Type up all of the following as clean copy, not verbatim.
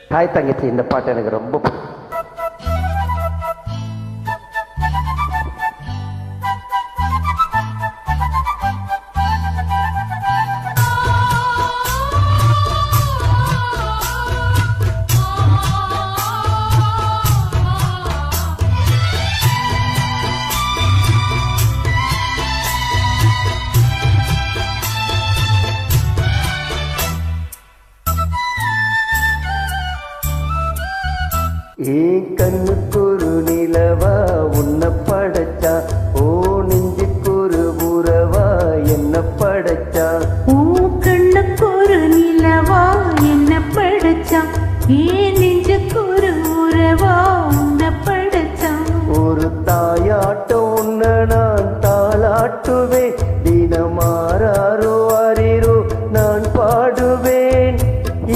Hi தங்கச்சி, இந்த பாட்டு எனக்கு ரொம்ப பிடிக்கும். கண்ணுக்கொரு நிலவா உன்னை படைச்சா, ஓ நெஞ்சுக்கொரு உறவா என்ன படைச்சா. ஓ கண்ணுக்கொரு நிலவா என்ன படைச்சா, ஏ நெஞ்சுக்கொரு உறவா உன்னை படைச்சா. ஒரு தாயாட்டம் உன்னை நான் தாளாட்டுவேன், தினமாறாரோ அறிரோ நான் பாடுவேன்,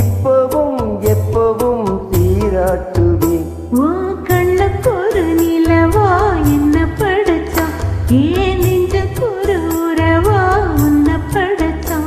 இப்பவும் எப்பவும் சீராட்டுவேன். ஓ கண்ணுக்கொரு நிலவா என்ன படைச்சா, ஏ நெஞ்சுக்கொரு உறவா உன்னை படைச்சா.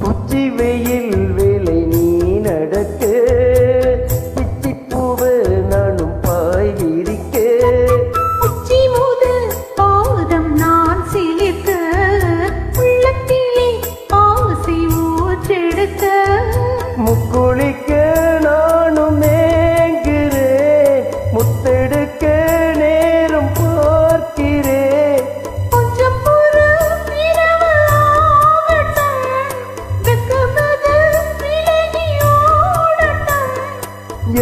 உச்சி வெயில் வேலை நீ நடக்க, பிச்சி பூவு நானும் பாய் விரிக்க. உச்சி முதல் பாதம் நான் சிலிர்க்க, உள்ளத்திலே ஆசை ஊற்றெடுக்க. முக்குளிக்க நானும் ஏங்குறேன், முத்தெடுக்க நேரம் பார்க்கிறேன். கொஞ்சம் ஒரு இரவு ஆகட்டும், வெட்கமது விலகி ஓடட்டும்.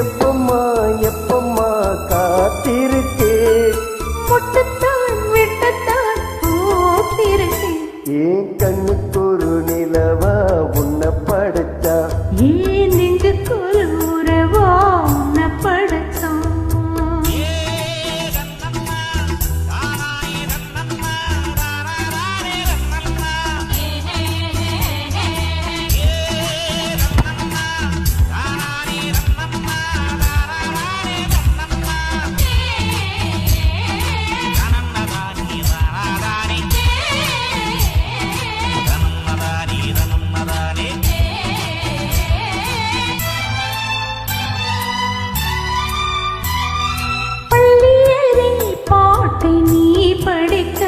எப்பம்மா எப்பம்மா காத்திருக்கேன், முட்டத்தான் விட்டத்தான் போத்திருக்கேன். ஏன் கண்ணுக்கொரு நிலவா உன்னை படைச்சா, ஏன் நெஞ்சுக்கொரு உறவா உன்னை படைச்சான். பாட்டை நீ படிக்க,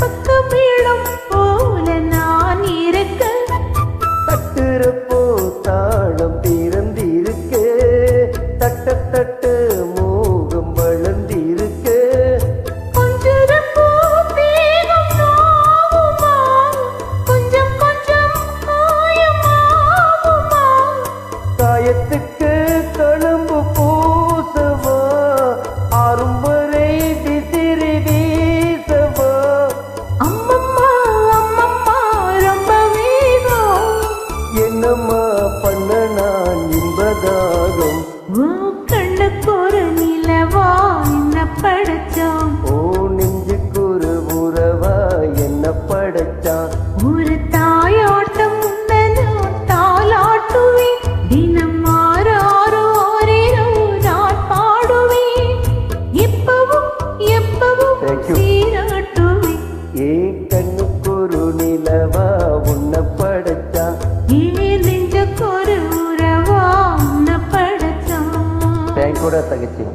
பக்கமிடம் போல நான் இருக்க. தட்டுறப்போ தாளம் திறந்திருக்க, தட்ட தட்டு மோகம் வளர்ந்திருக்க. கொஞ்சிருப்போ வேகம் நாவுமா, கொஞ்சம் கொஞ்சம் காயமாகுமா. காயத்துக்கு களம்பு பூசவா, ஆறும் வரை விசிறி வீசவா. அம்மம்மா அம்மம்மா ரொம்ப வேகம், என்னம்மா பண்ண நான் இன்பதாகம். ஓ கண்ணுக்கொரு நிலவா என்ன படைச்சான், ஓ நெஞ்சுக்கொரு உறவா என்ன படைச்சான். ஒரு தாயாட்டம் உன்னை நான் தாளாட்டுவேன், தினம் மாறாரோ ஆரேரோ நான் பாடுவேன், எப்பவும் எப்பவும் Thank you. சீராட்டுவேன். ஏன் கண்ணுக்கொரு நிலவா உன்னை படைச்சா, ஏன் நெஞ்சுக்கொரு உறவா உன்னை படைச்சான். தேங்க் கூட தங்கச்சி.